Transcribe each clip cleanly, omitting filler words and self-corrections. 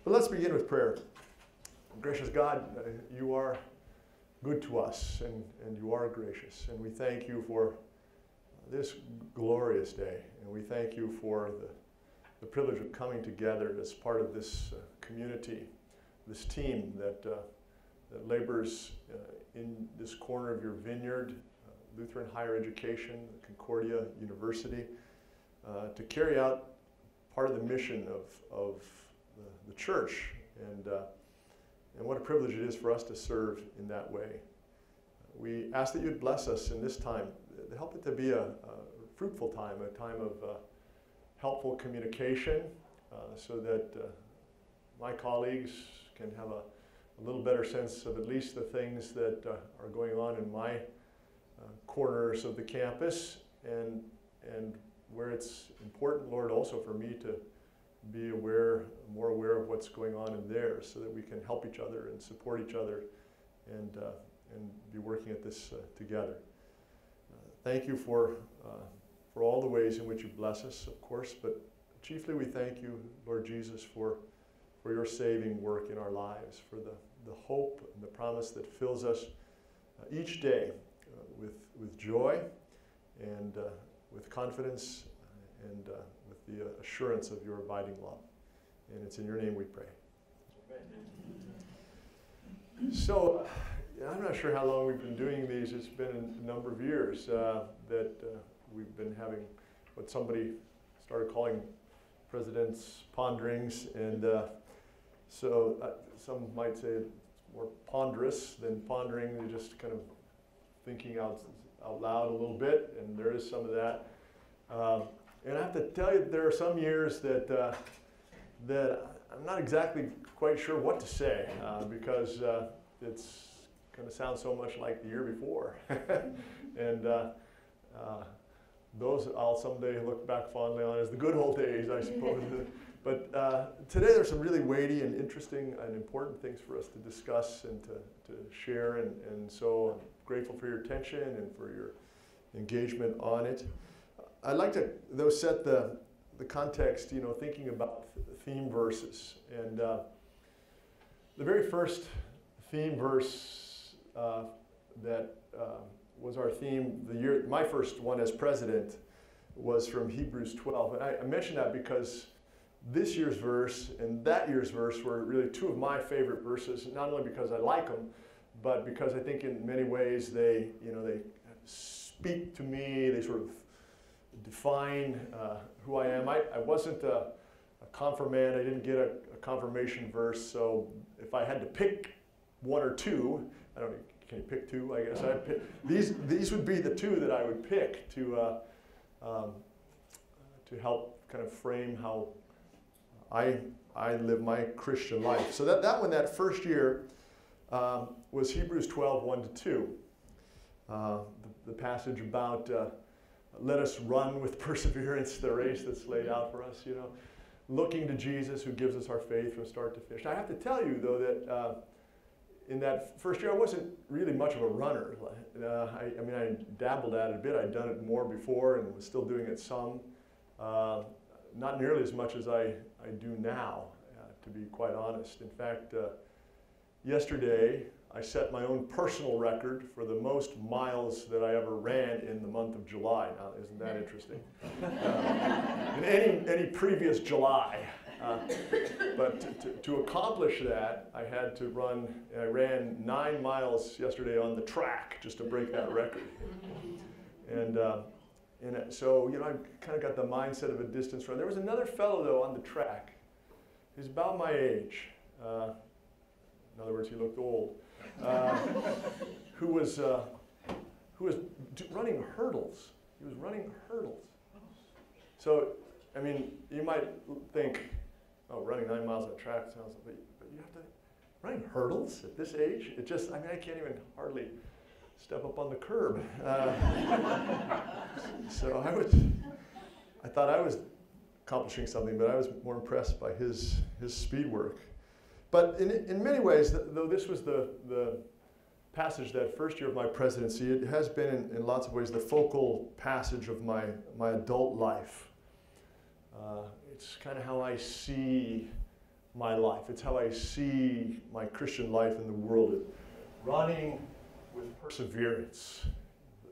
But let's begin with prayer. Gracious God, you are good to us, and you are gracious. And we thank you for this glorious day. And we thank you for the privilege of coming together as part of this community, this team that labors in this corner of your vineyard, Lutheran Higher Education, Concordia University, to carry out part of the mission of the church. And what a privilege it is for us to serve in that way. We ask that you'd bless us in this time, help it to be a fruitful time, a time of helpful communication, so that my colleagues can have a little better sense of at least the things that are going on in my corners of the campus, and where it's important, Lord, also for me to be more aware of what's going on in there, so that we can help each other and support each other and be working at this together. Thank you for all the ways in which you bless us, of course, but chiefly we thank you, Lord Jesus, for your saving work in our lives, for the hope and the promise that fills us each day with joy and with confidence and with the assurance of your abiding love. And it's in your name we pray. So, I'm not sure how long we've been doing these. It's been a number of years that we've been having what somebody started calling President's Ponderings. And so some might say it's more ponderous than pondering. You're just kind of thinking out loud a little bit, and there is some of that. And I have to tell you, there are some years that I'm not exactly quite sure what to say because it's kind of sounds so much like the year before. And those I'll someday look back fondly on as the good old days, I suppose. But today there's some really weighty and interesting and important things for us to discuss and to share. And so I'm grateful for your attention and for your engagement on it. I'd like to, though, set the context, thinking about theme verses. And the very first theme verse that was our theme my first one as president was from Hebrews 12. And I mention that because this year's verse and that year's verse were really two of my favorite verses, not only because I like them, but because I think in many ways they speak to me, they sort of define who I am. I wasn't a confirmand, I didn't get a confirmation verse, so if I had to pick one or two, I don't know, can you pick two? I guess I'd pick, these would be the two that I would pick to help kind of frame how I live my Christian life. So that first year was Hebrews 12, 1-2. The passage about let us run with perseverance the race that's laid out for us, looking to Jesus who gives us our faith from start to finish. I have to tell you, though, that in that first year I wasn't really much of a runner. I dabbled at it a bit. I'd done it more before and was still doing it some. Not nearly as much as I do now, to be quite honest. In fact, yesterday I set my own personal record for the most miles that I ever ran in the month of July. Now, isn't that interesting? In any previous July. But to accomplish that, I had to run, I ran 9 miles yesterday on the track just to break that record. And so, I kind of got the mindset of a distance run. There was another fellow, though, on the track. He's about my age. In other words, he looked old. Who was running hurdles. He was running hurdles. So, you might think, oh, running 9 miles on a track sounds, but you have to, running hurdles at this age? It just, I can't even hardly step up on the curb. So I thought I was accomplishing something, but I was more impressed by his speed work. But in many ways, though this was the passage that first year of my presidency, it has been in lots of ways the focal passage of my adult life. It's kind of how I see my life. It's how I see my Christian life in the world. Running with perseverance,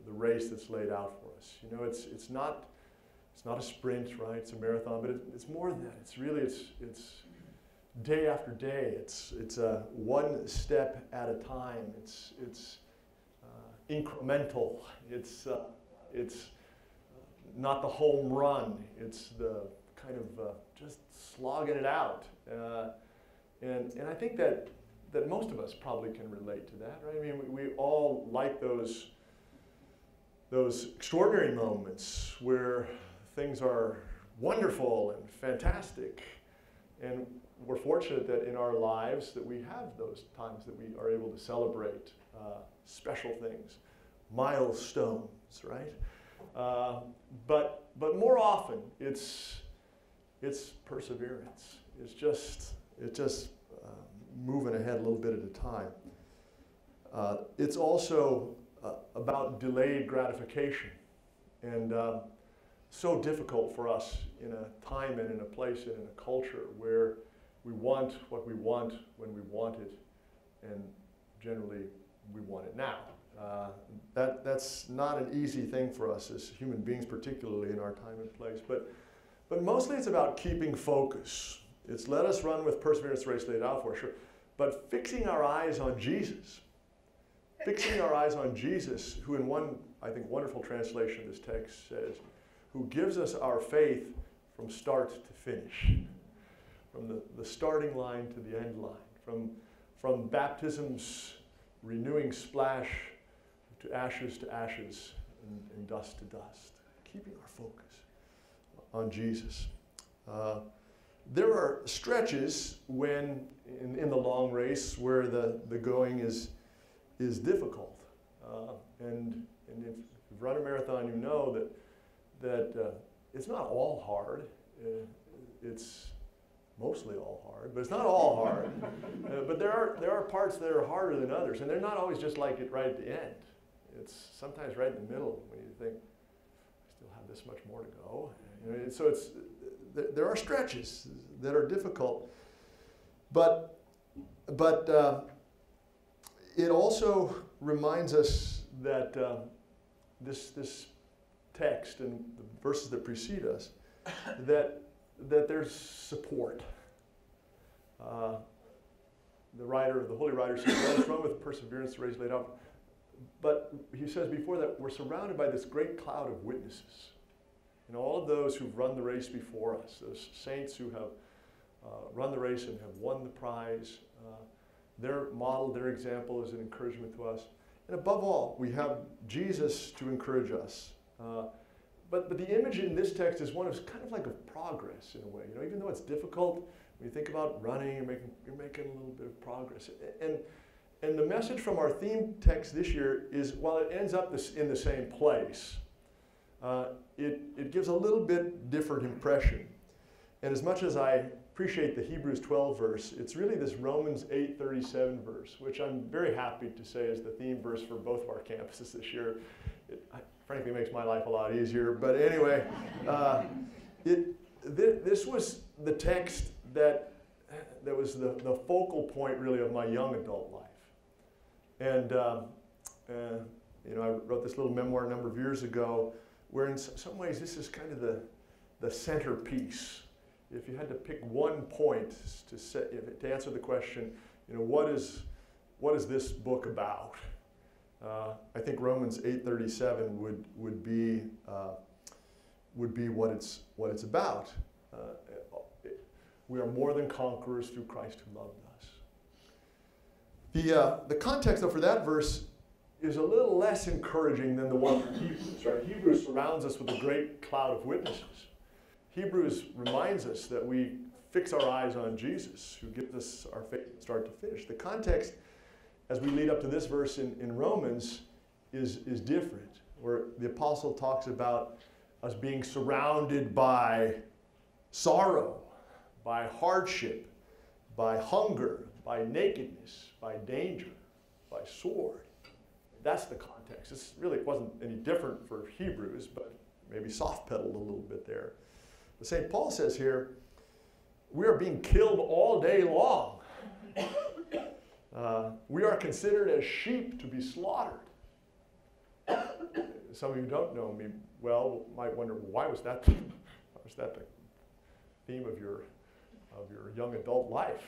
the race that's laid out for us. You know, it's not a sprint, right? It's a marathon, but it's more than that. It's really it's day after day. It's one step at a time. It's incremental. It's not the home run. It's the kind of just slogging it out. And I think that most of us probably can relate to that, right? I mean, we all like those extraordinary moments where things are wonderful and fantastic. And we're fortunate that in our lives that we have those times that we are able to celebrate special things, milestones, right? But more often it's perseverance. It's just moving ahead a little bit at a time. It's also about delayed gratification, and so difficult for us in a time and in a place and in a culture where we want what we want when we want it, and generally we want it now. That's not an easy thing for us as human beings, particularly in our time and place. But mostly it's about keeping focus. It's let us run with perseverance the race laid out for us, sure. But fixing our eyes on Jesus. Fixing our eyes on Jesus, who in one, I think, wonderful translation of this text says, who gives us our faith from start to finish. From the starting line to the end line. From baptism's renewing splash to ashes and dust to dust. Keeping our focus on Jesus. There are stretches when, in the long race, where the going is difficult. And if you've run a marathon, you know that it's not all hard. It's mostly all hard, but it's not all hard. But there are parts that are harder than others, and they're not always just like it right at the end. It's sometimes right in the middle when you think, I still have this much more to go. You know, so there are stretches that are difficult, but it also reminds us that this text and the verses that precede us, that there's support. The holy writer says, let us run with perseverance the race laid out. But he says before that, we're surrounded by this great cloud of witnesses. You know, all of those who've run the race before us, those saints who have run the race and have won the prize, their model, their example is an encouragement to us. And above all, we have Jesus to encourage us. But the image in this text is one of kind of like a progress in a way. You know, even though it's difficult, when you think about running, you're making a little bit of progress. And the message from our theme text this year is, while it ends up in the same place, it gives a little bit different impression. And as much as I appreciate the Hebrews 12 verse, it's really this Romans 8:37 verse, which I'm very happy to say is the theme verse for both of our campuses this year. It frankly makes my life a lot easier. But anyway, this was the text that was the focal point really of my young adult life. And you know, I wrote this little memoir a number of years ago, where in some ways this is kind of the centerpiece. If you had to pick one point to answer the question, you know, what is this book about? I think Romans 8:37 would be what it's about. We are more than conquerors through Christ who loved us. The context, though, for that verse is a little less encouraging than the one from Hebrews, right? Hebrews surrounds us with a great cloud of witnesses. Hebrews reminds us that we fix our eyes on Jesus, who gives us our faith from start to finish. The context, as we lead up to this verse in Romans, is different, where the apostle talks about us being surrounded by sorrow, by hardship, by hunger, by nakedness, by danger, by sword. That's the context. It wasn't any different for Hebrews, but maybe soft pedaled a little bit there. But St. Paul says here, we are being killed all day long. We are considered as sheep to be slaughtered. Some of you don't know me well might wonder, why was that? Why was that the theme of your young adult life?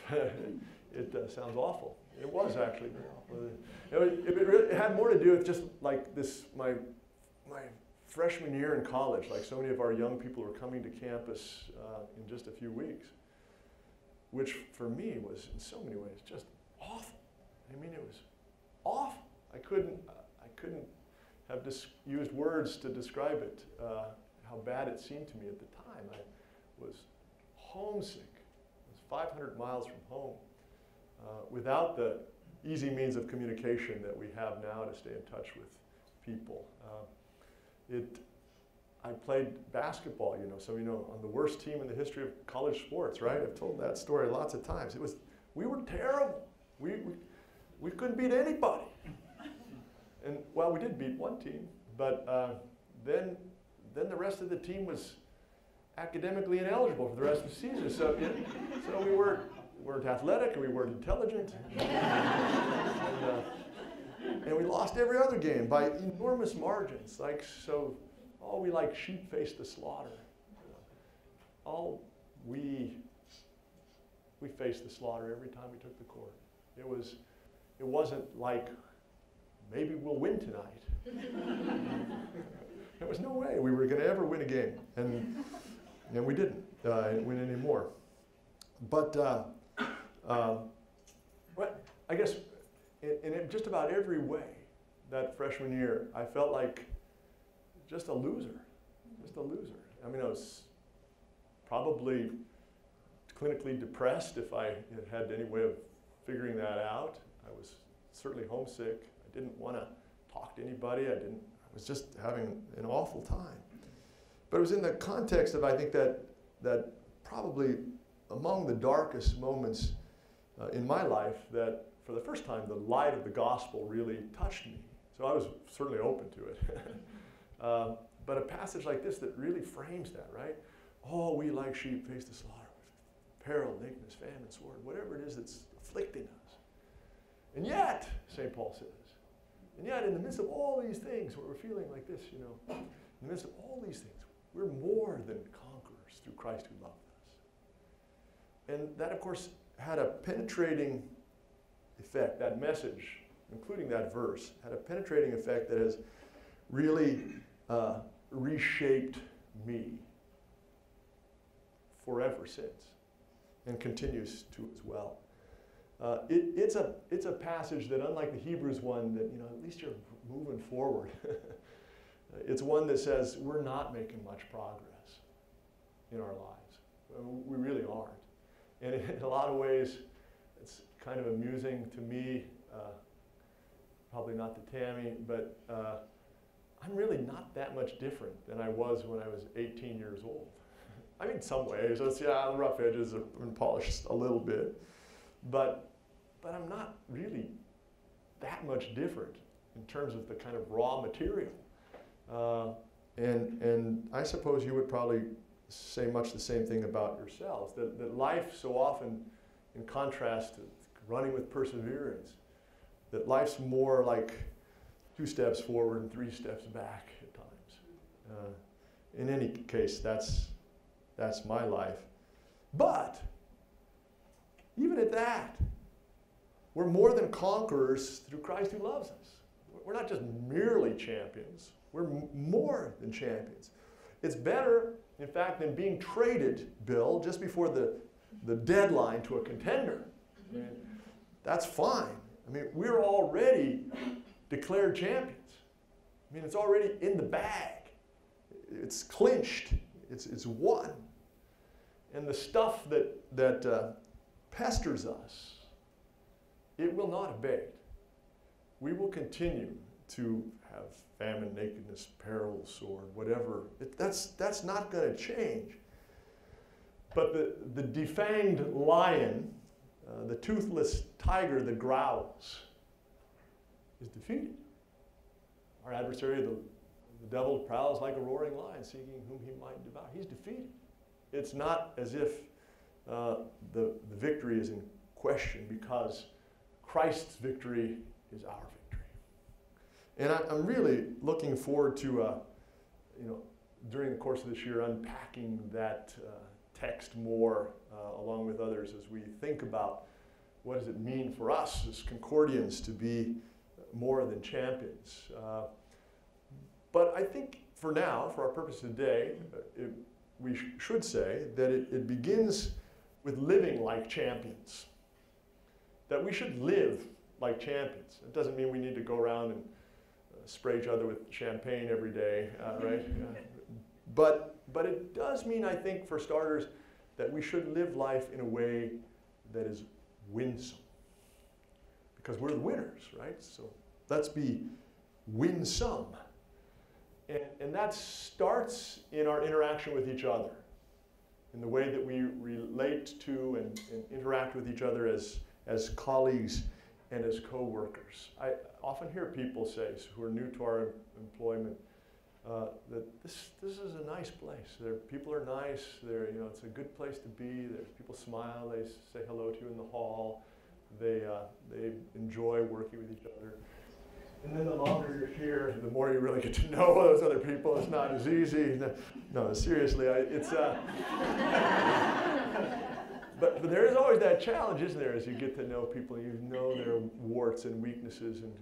It sounds awful. It was actually very awful. It had more to do with just like this, my freshman year in college. Like so many of our young people were coming to campus in just a few weeks, which for me was in so many ways just awful. I mean, it was awful. I couldn't have used words to describe it, how bad it seemed to me at the time. I was homesick. I was 500 miles from home without the easy means of communication that we have now to stay in touch with people. I played basketball, some of you know, on the worst team in the history of college sports, right? I've told that story lots of times. We were terrible. We couldn't beat anybody. And well, we did beat one team, but then the rest of the team was academically ineligible for the rest of the season. So we weren't athletic, and we weren't intelligent, and we lost every other game by enormous margins. We like sheep faced the slaughter. We faced the slaughter every time we took the court. It wasn't like, maybe we'll win tonight. There was no way we were going to ever win a game, and we didn't win any more. But I guess in just about every way, that freshman year, I felt like just a loser. I mean, I was probably clinically depressed if I had any way of figuring that out. I was certainly homesick. I didn't want to talk to anybody. I was just having an awful time. But it was in the context of, I think, that probably among the darkest moments in my life that, for the first time, the light of the gospel really touched me. So I was certainly open to it. But a passage like this that really frames that, right? Oh, we like sheep face the slaughter, peril, nakedness, famine, sword, whatever it is that's afflicting us. And yet, St. Paul says, and yet in the midst of all these things, where we're feeling like this, in the midst of all these things, we're more than conquerors through Christ who loved us. And that, of course, had a penetrating effect. That message, including that verse, had a penetrating effect that has really reshaped me forever since, and continues to as well. It's a passage that, unlike the Hebrews one, that at least you're moving forward. It's one that says we're not making much progress in our lives. We really aren't. And in a lot of ways, it's kind of amusing to me, probably not to Tammy, but I'm really not that much different than I was when I was 18 years old. I mean, in some ways, the rough edges have been polished a little bit, but I'm not really that much different in terms of the kind of raw material. And I suppose you would probably say much the same thing about yourselves, that life so often, in contrast to running with perseverance, that life's more like 2 steps forward and 3 steps back at times. In any case, that's my life. But even at that, we're more than conquerors through Christ who loves us. We're not just merely champions. We're more than champions. It's better, in fact, than being traded, Bill, just before the deadline to a contender. I mean, that's fine. I mean, we're already declared champions. I mean, it's already in the bag. It's clinched. It's won. And the stuff that pesters us, it will not abate. We will continue to have famine, nakedness, peril, sword, whatever. That's not going to change. But the defanged lion, the toothless tiger that growls, is defeated. Our adversary, the devil, prowls like a roaring lion, seeking whom he might devour. He's defeated. It's not as if the victory is in question, because Christ's victory is our victory. And I'm really looking forward to, during the course of this year, unpacking that text more along with others as we think about what does it mean for us as Concordians to be more than champions. But I think for now, for our purpose today, we should say that it begins with living like champions. That we should live like champions. It doesn't mean we need to go around and spray each other with champagne every day, right? But it does mean, I think, for starters, that we should live life in a way that is winsome. Because we're the winners, right? So let's be winsome. And that starts in our interaction with each other, in the way that we relate to and interact with each other as colleagues and as co-workers. I often hear people say, who are new to our employment, that this is a nice place. People are nice. It's a good place to be. People smile. They say hello to you in the hall. They enjoy working with each other. And then the longer you're here, the more you really get to know those other people. It's not as easy. No, seriously, but there is always that challenge, isn't there, as you get to know people, you know their warts and weaknesses and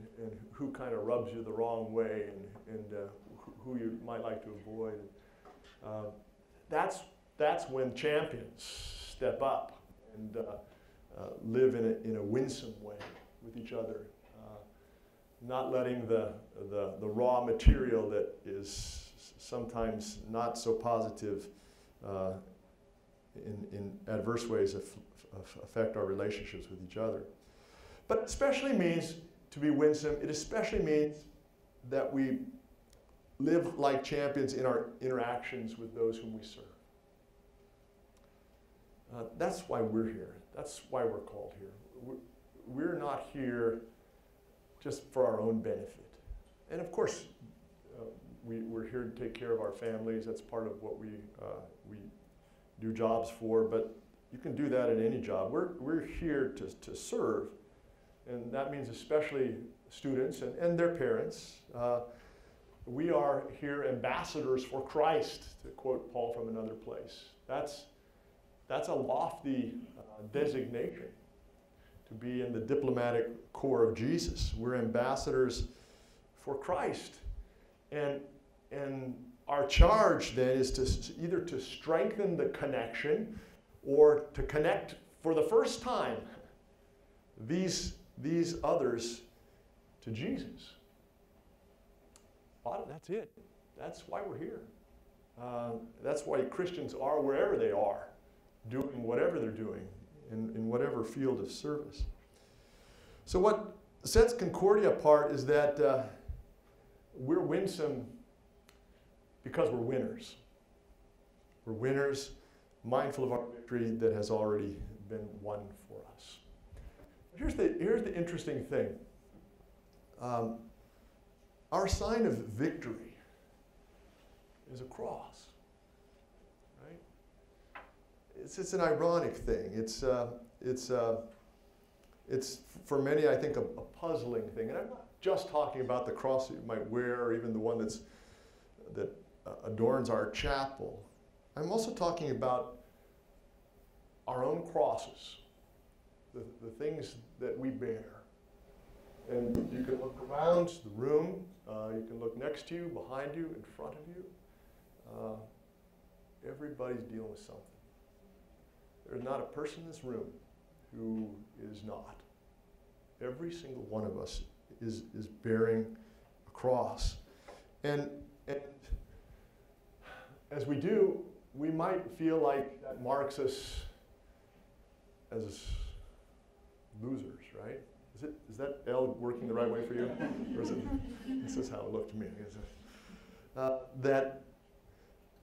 who kind of rubs you the wrong way and who you might like to avoid. That's when champions step up and live in a winsome way with each other. Not letting the raw material that is sometimes not so positive in adverse ways affect our relationships with each other. But it especially means to be winsome. It especially means that we live like champions in our interactions with those whom we serve. That's why we're here. That's why we're called here. We're not here just for our own benefit. And of course, we're here to take care of our families. That's part of what we do jobs for, but you can do that in any job. We're here to serve, and that means especially students and their parents. We are here ambassadors for Christ, to quote Paul from another place. That's a lofty designation, to be in the diplomatic corps of Jesus. We're ambassadors for Christ. And our charge then is to either to strengthen the connection or to connect for the first time these others to Jesus. That's it. That's why we're here. That's why Christians are wherever they are, doing whatever they're doing, in whatever field of service. So what sets Concordia apart is that we're winsome because we're winners. We're winners, mindful of our victory that has already been won for us. Here's the interesting thing. Our sign of victory is a cross. It's an ironic thing. It's for many, I think, a puzzling thing. And I'm not just talking about the cross that you might wear, or even the one that adorns our chapel. I'm also talking about our own crosses, the things that we bear. And you can look around the room. You can look next to you, behind you, in front of you. Everybody's dealing with something. There's not a person in this room who is not. Every single one of us is bearing a cross. And as we do, we might feel like that marks us as losers, right? Is that L working the right way for you? Or is it, this is how it looked to me.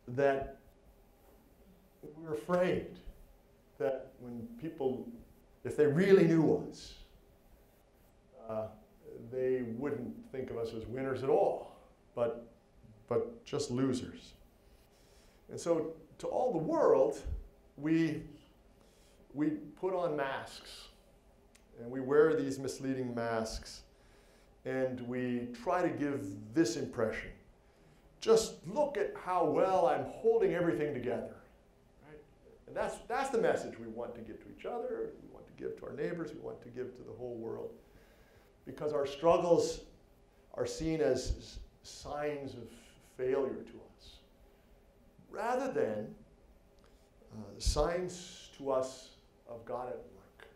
That we're afraid that when people, if they really knew us, they wouldn't think of us as winners at all, but just losers. And so to all the world, we we put on masks, and we wear these misleading masks, and we try to give this impression. Just look at how well I'm holding everything together. Right? And that's the message we want to give to each other, we want to give to our neighbors, we want to give to the whole world. Because our struggles are seen as signs of failure to us, rather than signs to us of God at work,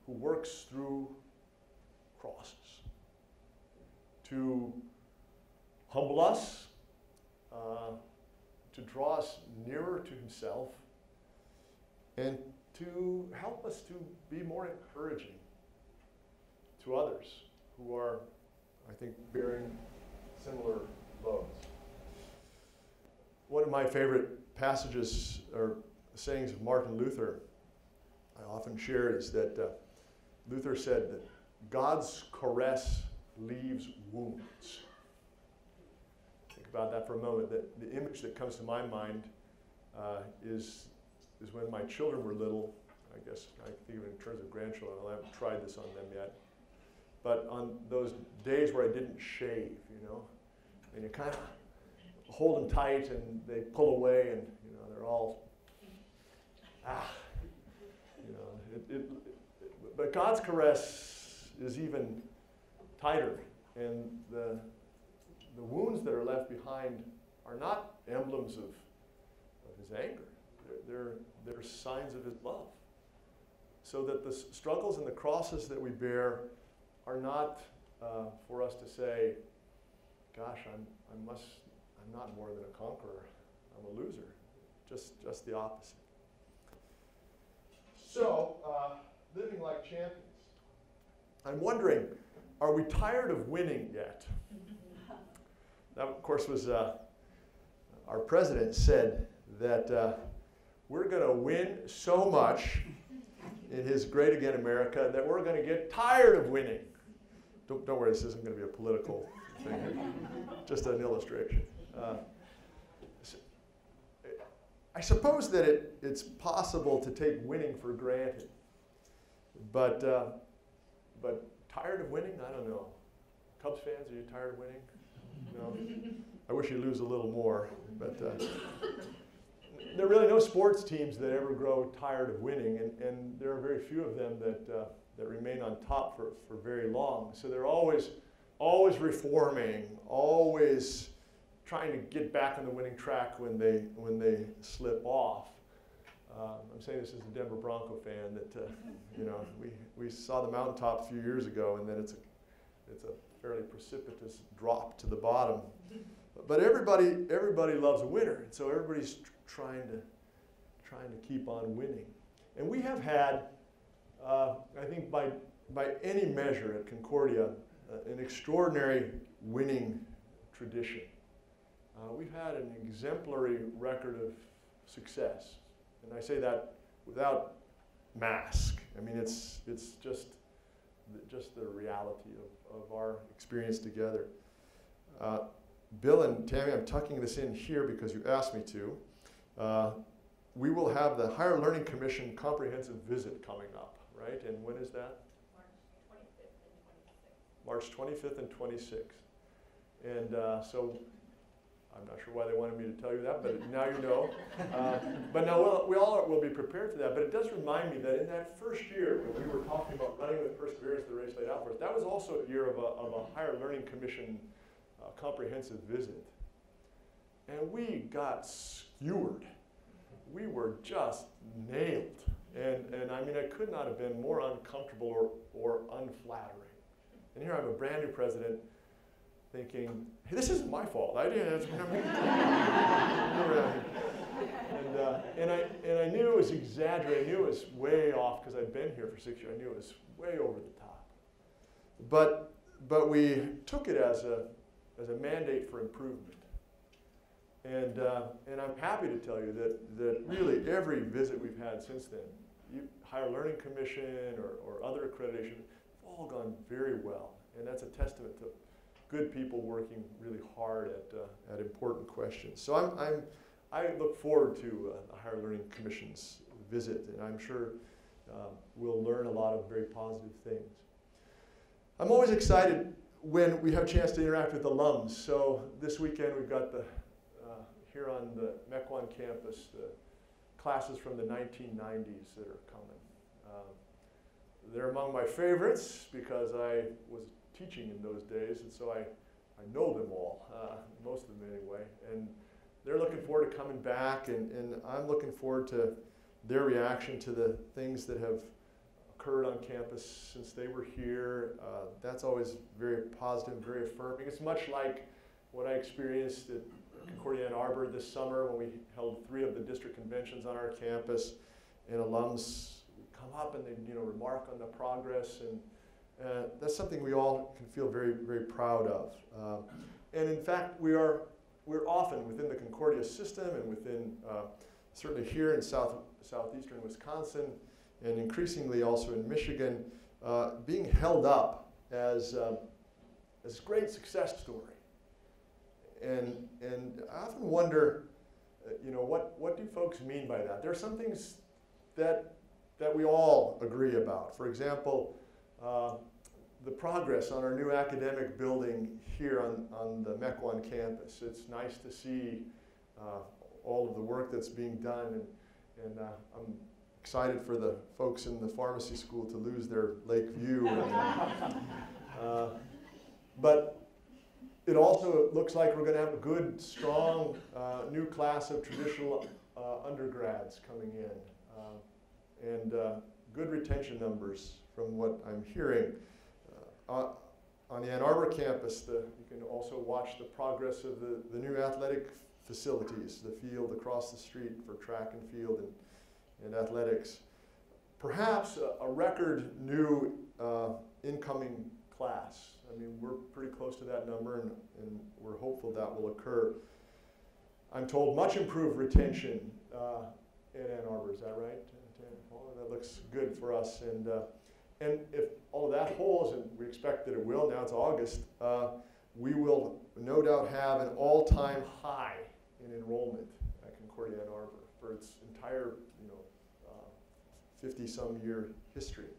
who works through crosses to humble us, to draw us nearer to himself, and to help us to be more encouraging to others who are, I think, bearing similar loads. One of my favorite passages or sayings of Martin Luther I often share is that Luther said that God's caress leaves wounds. Think about that for a moment. That the image that comes to my mind is when my children were little. I guess I think of it in terms of grandchildren. I haven't tried this on them yet. But on those days where I didn't shave, and you kind of hold them tight and they pull away and, they're all, but God's caress is even tighter, and the wounds that are left behind are not emblems of his anger. They're signs of his love. So that the struggles and the crosses that we bear are not for us to say, gosh, I'm not more than a conqueror. I'm a loser. Just the opposite. So, living like champions. I'm wondering, are we tired of winning yet? That, of course, was our president said that we're going to win so much in his Great Again America that we're going to get tired of winning. Don't worry, this isn't going to be a political thing. Just an illustration. I suppose that it's possible to take winning for granted, but tired of winning? I don't know. Cubs fans, are you tired of winning? No. I wish you'd lose a little more, but there are really no sports teams that ever grow tired of winning, and there are very few of them that remain on top for very long. So they're always reforming, always trying to get back on the winning track when they slip off. I'm saying this as a Denver Bronco fan that we saw the mountaintop a few years ago, and then it's a fairly precipitous drop to the bottom. But everybody loves a winner, and so everybody's trying to keep on winning. And we have had, I think by any measure at Concordia, an extraordinary winning tradition. We've had an exemplary record of success, and I say that without mask. I mean, it's just the reality of our experience together. Bill and Tammy, I'm tucking this in here because you asked me to. We will have the Higher Learning Commission comprehensive visit coming up, right? And when is that? March 25th and 26th. And so I'm not sure why they wanted me to tell you that, but now you know. But now we all will be prepared for that. But it does remind me that in that first year when we were talking about running with perseverance the race laid out for us, that was also a year of a Higher Learning Commission comprehensive visit. And we got skewered. We were just nailed. And I mean, I could not have been more uncomfortable or unflattering. And here I'm a brand new president thinking, hey, this isn't my fault. I didn't. And I knew it was exaggerated. I knew it was way off because I'd been here for 6 years. I knew it was way over the top. But we took it as a mandate for improvement. And I'm happy to tell you that really every visit we've had since then, Higher Learning Commission or other accreditation, have all gone very well. And that's a testament to good people working really hard at important questions. So I look forward to the Higher Learning Commission's visit, and I'm sure we'll learn a lot of very positive things. I'm always excited when we have a chance to interact with alums. So this weekend we've got here on the Mequon campus, the classes from the 1990s that are coming. They're among my favorites because I was teaching in those days, and so I know them all, most of them anyway. And they're looking forward to coming back, and I'm looking forward to their reaction to the things that have occurred on campus since they were here. That's always very positive, very affirming. It's much like what I experienced at Concordia Ann Arbor this summer when we held 3 of the district conventions on our campus, and alums come up and they remark on the progress, and that's something we all can feel very, very proud of. And in fact, we're often within the Concordia system and within certainly here in southeastern Wisconsin, and increasingly also in Michigan, being held up as a great success story. And I often wonder, what do folks mean by that? There are some things that we all agree about. For example, the progress on our new academic building here on the Mequon campus. It's nice to see all of the work that's being done, and I'm excited for the folks in the pharmacy school to lose their lake view. But it also looks like we're going to have a good, strong new class of traditional undergrads coming in, and good retention numbers from what I'm hearing. On the Ann Arbor campus, you can also watch the progress of the new athletic facilities, the field across the street for track and field and athletics. Perhaps a record new incoming class. I mean, we're pretty close to that number, and we're hopeful that will occur. I'm told much improved retention in Ann Arbor. Is that right? That looks good for us. And if all of that holds, and we expect that it will, now it's August, we will no doubt have an all-time high in enrollment at Concordia Ann Arbor for its entire 50-some year history.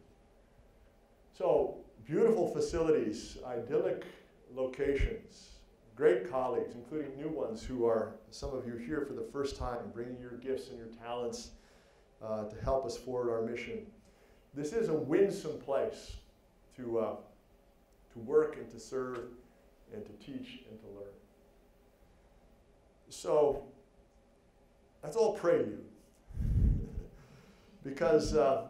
So beautiful facilities, idyllic locations, great colleagues, including new ones who are, some of you here for the first time, bringing your gifts and your talents to help us forward our mission. This is a winsome place to work and to serve and to teach and to learn. So that's all prelude. Because I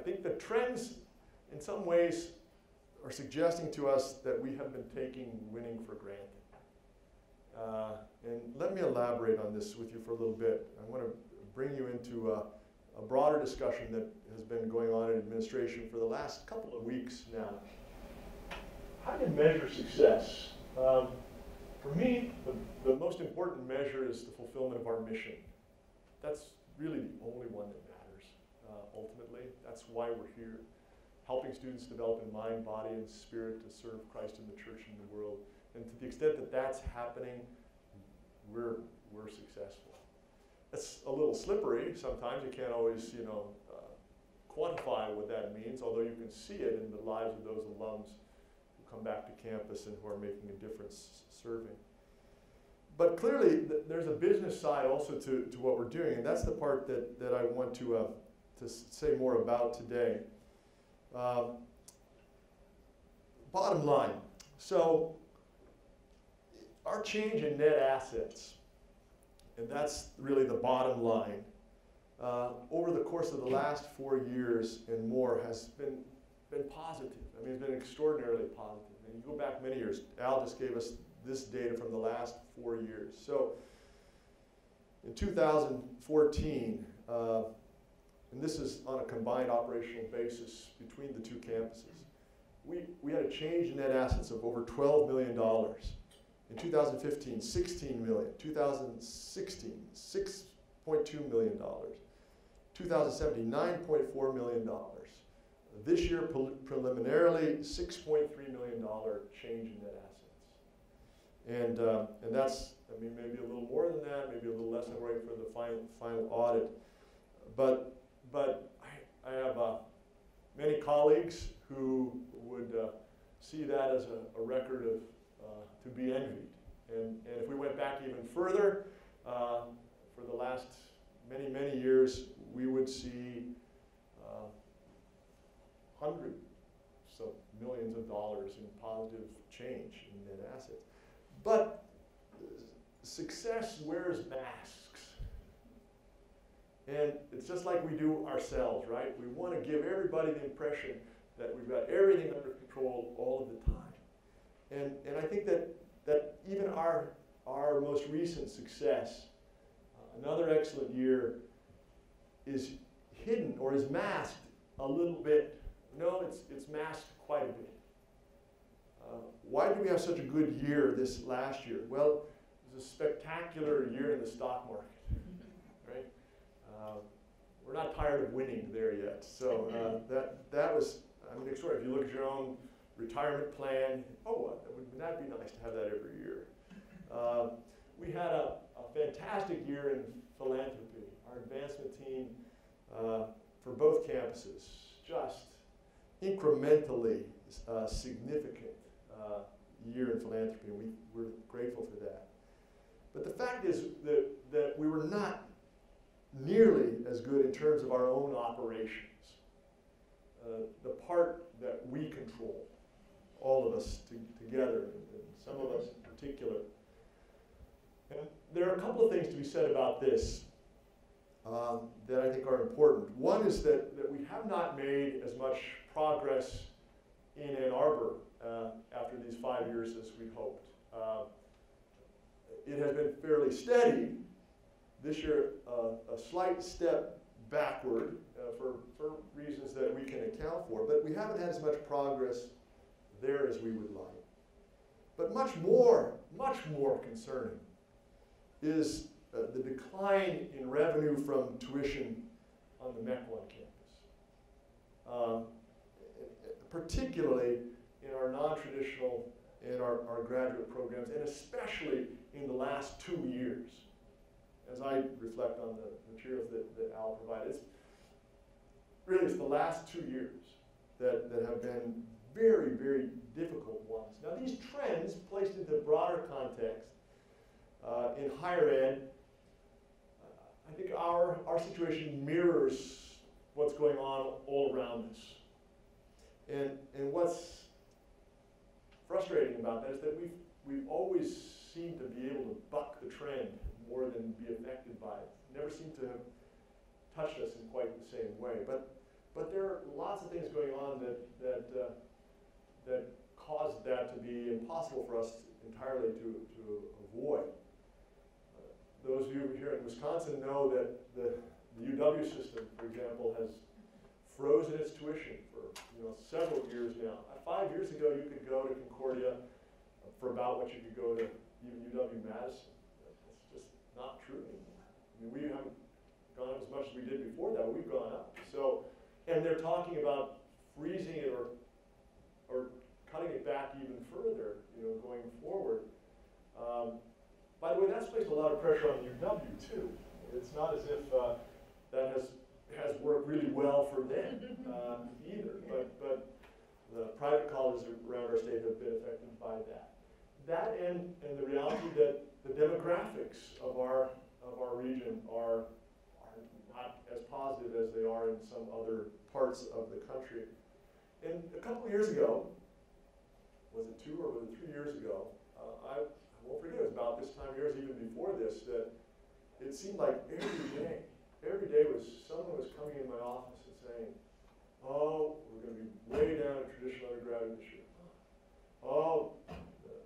think the trends in some ways are suggesting to us that we have been taking winning for granted. And let me elaborate on this with you for a little bit. I want to bring you into a broader discussion that has been going on in administration for the last couple of weeks now. How do you measure success? For me, the most important measure is the fulfillment of our mission. That's really the only one that matters, ultimately. That's why we're here, helping students develop in mind, body, and spirit to serve Christ in the church and the world. And to the extent that that's happening, we're successful. It's a little slippery sometimes. You can't always, quantify what that means, although you can see it in the lives of those alums who come back to campus and who are making a difference serving. But clearly, there's a business side also to what we're doing, and that's the part that I want to say more about today. Bottom line. So, our change in net assets, and that's really the bottom line, over the course of the last 4 years and more has been positive. I mean, it's been extraordinarily positive. And you go back many years. Al just gave us this data from the last 4 years. So in 2014, and this is on a combined operational basis between the two campuses, we had a change in net assets of over $12 million. In 2015, $16 million. 2016, $6.2 million. 2017, $9.4 million. This year, preliminarily, $6.3 million change in net assets. And that's, I mean, maybe a little more than that, maybe a little less than we're waiting for the final audit. but I have many colleagues who would see that as a record of to be envied. And if we went back even further, for the last many, many years, we would see hundreds of millions of dollars in positive change in net assets. But success wears masks. And it's just like we do ourselves, right? We want to give everybody the impression that we've got everything under control all of the time. And I think that even our most recent success, another excellent year, is hidden or is masked a little bit. No, it's masked quite a bit. Why did we have such a good year this last year? Well, it was a spectacular year in the stock market, right? We're not tired of winning there yet. So that was, I mean, extraordinary. If you look at your own retirement plan, wouldn't that be nice to have that every year? We had a fantastic year in philanthropy. Our advancement team for both campuses, just incrementally significant year in philanthropy, and we're grateful for that. But the fact is that we were not nearly as good in terms of our own operations. The part that we control, all of us together, and some of us in particular. And there are a couple of things to be said about this that I think are important. One is that we have not made as much progress in Ann Arbor after these 5 years as we hoped. It has been fairly steady. This year, a slight step backward for reasons that we can account for, but we haven't had as much progress there as we would like. But much more concerning is the decline in revenue from tuition on the MEC-1 campus, particularly in our non-traditional and our graduate programs, and especially in the last 2 years. As I reflect on the materials that Al provided, it's the last 2 years that have been very, very difficult ones. Now these trends, placed into broader context, in higher ed, I think our situation mirrors what's going on all around us. And what's frustrating about that is that we've always seemed to be able to buck the trend more than be affected by it. Never seemed to have touched us in quite the same way. But there are lots of things going on that caused that to be impossible for us entirely to avoid. Those of you here in Wisconsin know that the UW system, for example, has frozen its tuition for several years now. 5 years ago, you could go to Concordia for about what you could go to even UW-Madison. That's just not true anymore. I mean, we haven't gone up as much as we did before that, but we've gone up. So, and they're talking about freezing it or cutting it back even further, going forward. By the way, that's placed a lot of pressure on UW too. It's not as if that has worked really well for them either. But the private colleges around our state have been affected by that. That and the reality that the demographics of our region are not as positive as they are in some other parts of the country. And a couple of years ago, was it 2 or was it 3 years ago, I won't forget, it was about this time of year, even before this, that it seemed like every day someone was coming in my office and saying, oh, we're going to be way down in traditional undergraduate this year. Oh,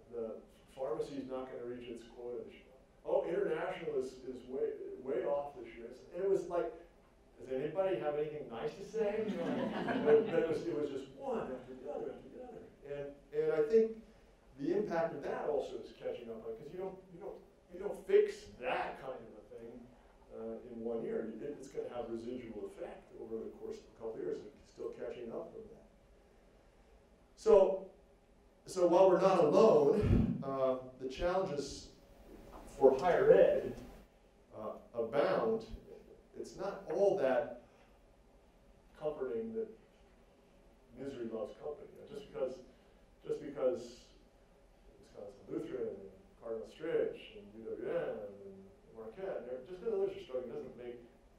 the pharmacy is not going to reach its quota this year. Oh, international is way off this year. And it was like, does anybody have anything nice to say? But it was just one after the other after the other. And I think the impact of that also is catching up, because you don't fix that kind of a thing in 1 year. It's going to have residual effect over the course of a couple of years. It's still catching up with that. So while we're not alone, the challenges for higher ed abound, it's not all that comforting that misery loves company. Just because Wisconsin Lutheran and Cardinal Stritch and UWM and Marquette, just because others are struggling doesn't make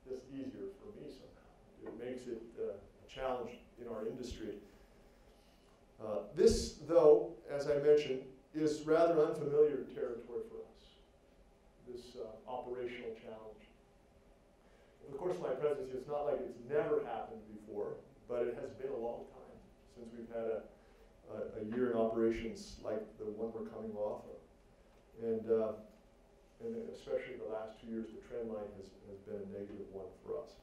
this easier for me somehow. It makes it a challenge in our industry. This, though, as I mentioned, is rather unfamiliar territory for us, this operational challenge. Of course, my presidency, it's not like it's never happened before, but it has been a long time since we've had a year in operations like the one we're coming off of. And especially the last 2 years, the trend line has been a negative one for us.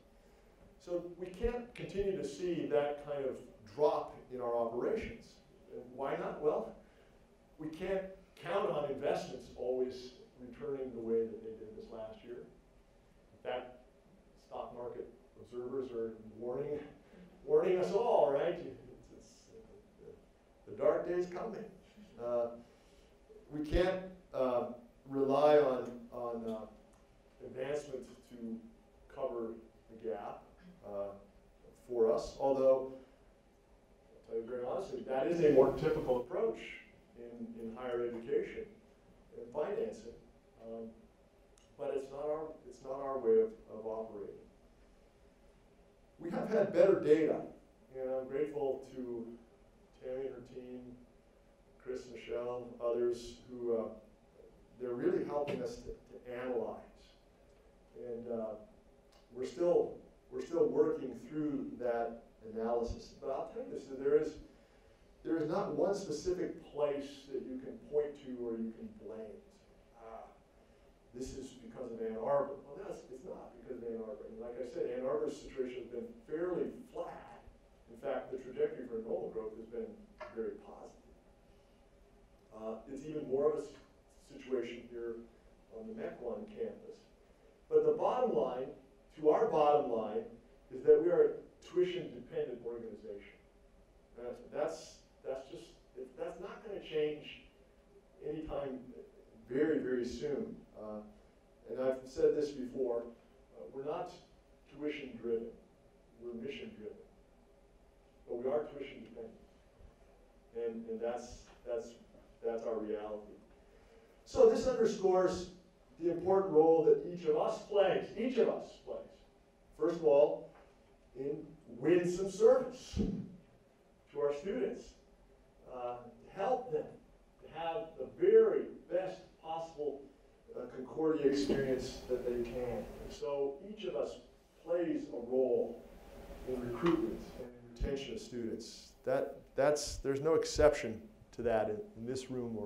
So we can't continue to see that kind of drop in our operations. And why not? Well, we can't count on investments always returning the way that they did this last year. In fact, stock market observers are warning us all, right? The dark days coming. We can't rely on advancement to cover the gap for us, although, I'll tell you very honestly, that is a more typical approach in higher education and financing, but it's not our way of operating. We have had better data, and I'm grateful to Tammy and her team, Chris, Michelle, others who they're really helping us to analyze, and we're still working through that analysis. But I'll tell you this: there is not one specific place that you can point to or you can blame. This is because of Ann Arbor. Well, it's not because of Ann Arbor. And like I said, Ann Arbor's situation has been fairly flat. In fact, the trajectory for enrollment growth has been very positive. It's even more of a situation here on the Mequon campus. But the bottom line, to our bottom line, is that we are a tuition-dependent organization. That's not going to change anytime very, very soon. And I've said this before, we're not tuition-driven, we're mission-driven. But we are tuition-dependent. And that's our reality. So this underscores the important role that each of us plays. First of all, in winsome service to our students. Help them to have the very best possible Concordia experience that they can. And so each of us plays a role in recruitment and in retention of students. There's no exception to that in this room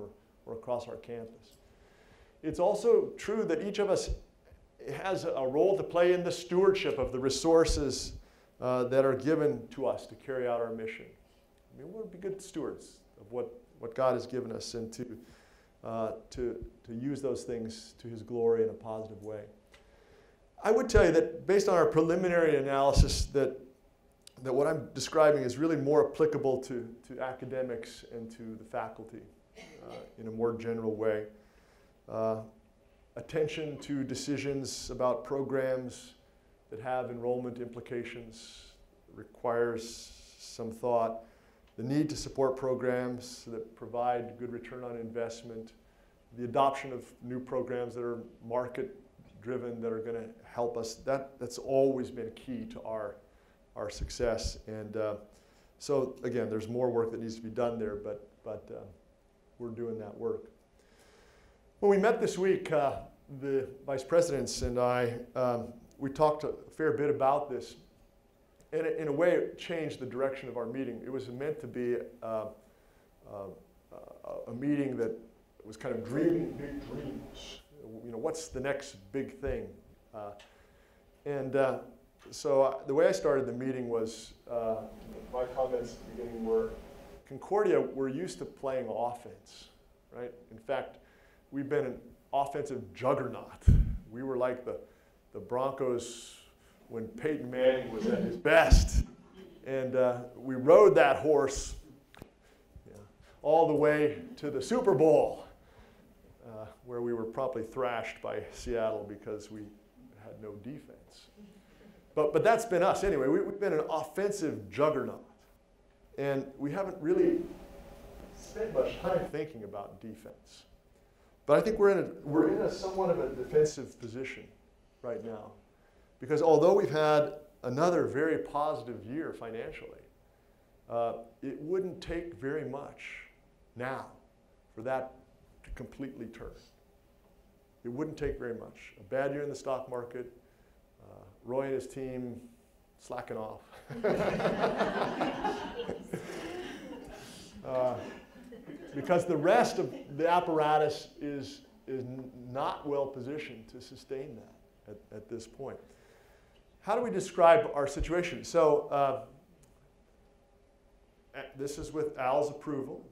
or across our campus. It's also true that each of us has a role to play in the stewardship of the resources that are given to us to carry out our mission. I mean, we want to be good stewards of what God has given us and to use those things to His glory in a positive way. I would tell you that based on our preliminary analysis that what I'm describing is really more applicable to academics and to the faculty in a more general way. Attention to decisions about programs that have enrollment implications requires some thought. The need to support programs that provide good return on investment, the adoption of new programs that are market-driven, that are going to help us, that's always been key to our success. And so again, there's more work that needs to be done there, but we're doing that work. When we met this week, the vice presidents and I, we talked a fair bit about this. And in a way, it changed the direction of our meeting. It was meant to be a meeting that was kind of dreaming big dreams. You know, what's the next big thing? So the way I started the meeting was, my comments at the beginning were, Concordia, we're used to playing offense, right? In fact, we've been an offensive juggernaut. We were like the Broncos when Peyton Manning was at his best. And we rode that horse all the way to the Super Bowl, where we were promptly thrashed by Seattle because we had no defense. But that's been us anyway. We've been an offensive juggernaut. And we haven't really spent much time thinking about defense. But I think we're in a somewhat of a defensive position right now. Because although we've had another very positive year financially, it wouldn't take very much now for that to completely turn. It wouldn't take very much. A bad year in the stock market, Roy and his team slacking off. Because the rest of the apparatus is not well positioned to sustain that at this point. How do we describe our situation? So this is with Al's approval.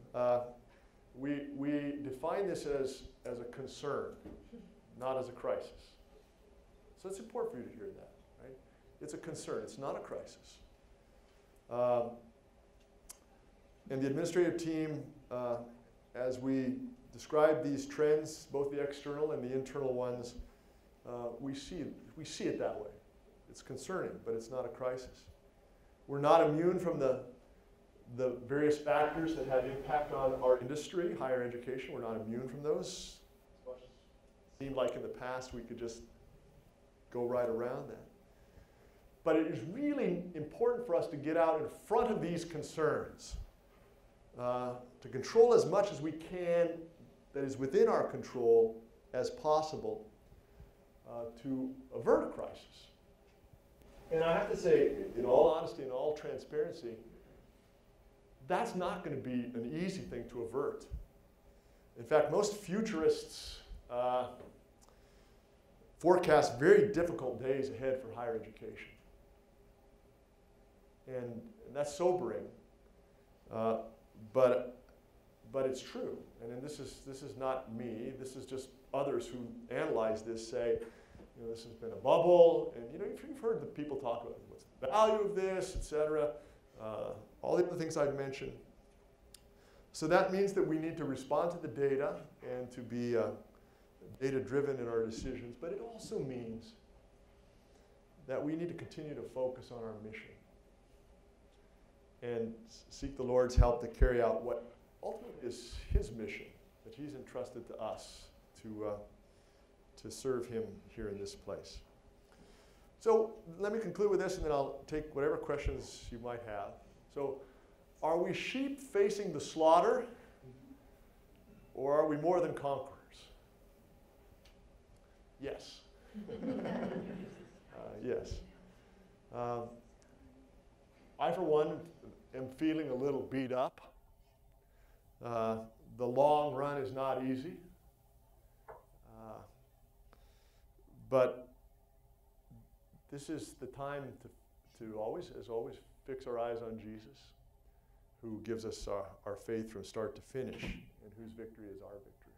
We define this as a concern, not as a crisis. So it's important for you to hear that, right? It's a concern. It's not a crisis. And the administrative team, as we describe these trends, both the external and the internal ones, we see it that way. It's concerning, but it's not a crisis. We're not immune from the various factors that have impact on our industry, higher education. We're not immune from those. As much as it seemed like in the past we could just go right around that. But it is really important for us to get out in front of these concerns, to control as much as we can that is within our control as possible to avert a crisis. And I have to say, in all honesty and all transparency, that's not going to be an easy thing to avert. In fact, most futurists forecast very difficult days ahead for higher education. And that's sobering, but it's true. And this is not me. This is just others who analyze this say, this has been a bubble, and you've heard the people talk about what's the value of this, et cetera, all the other things I've mentioned. So that means that we need to respond to the data and to be data-driven in our decisions, but it also means that we need to continue to focus on our mission and seek the Lord's help to carry out what ultimately is His mission that He's entrusted to us to serve Him here in this place. So let me conclude with this, and then I'll take whatever questions you might have. So, are we sheep facing the slaughter, or are we more than conquerors? Yes. Yes. I, for one, am feeling a little beat up. The long run is not easy. But this is the time to always, as always, fix our eyes on Jesus, who gives us our faith from start to finish, and whose victory is our victory.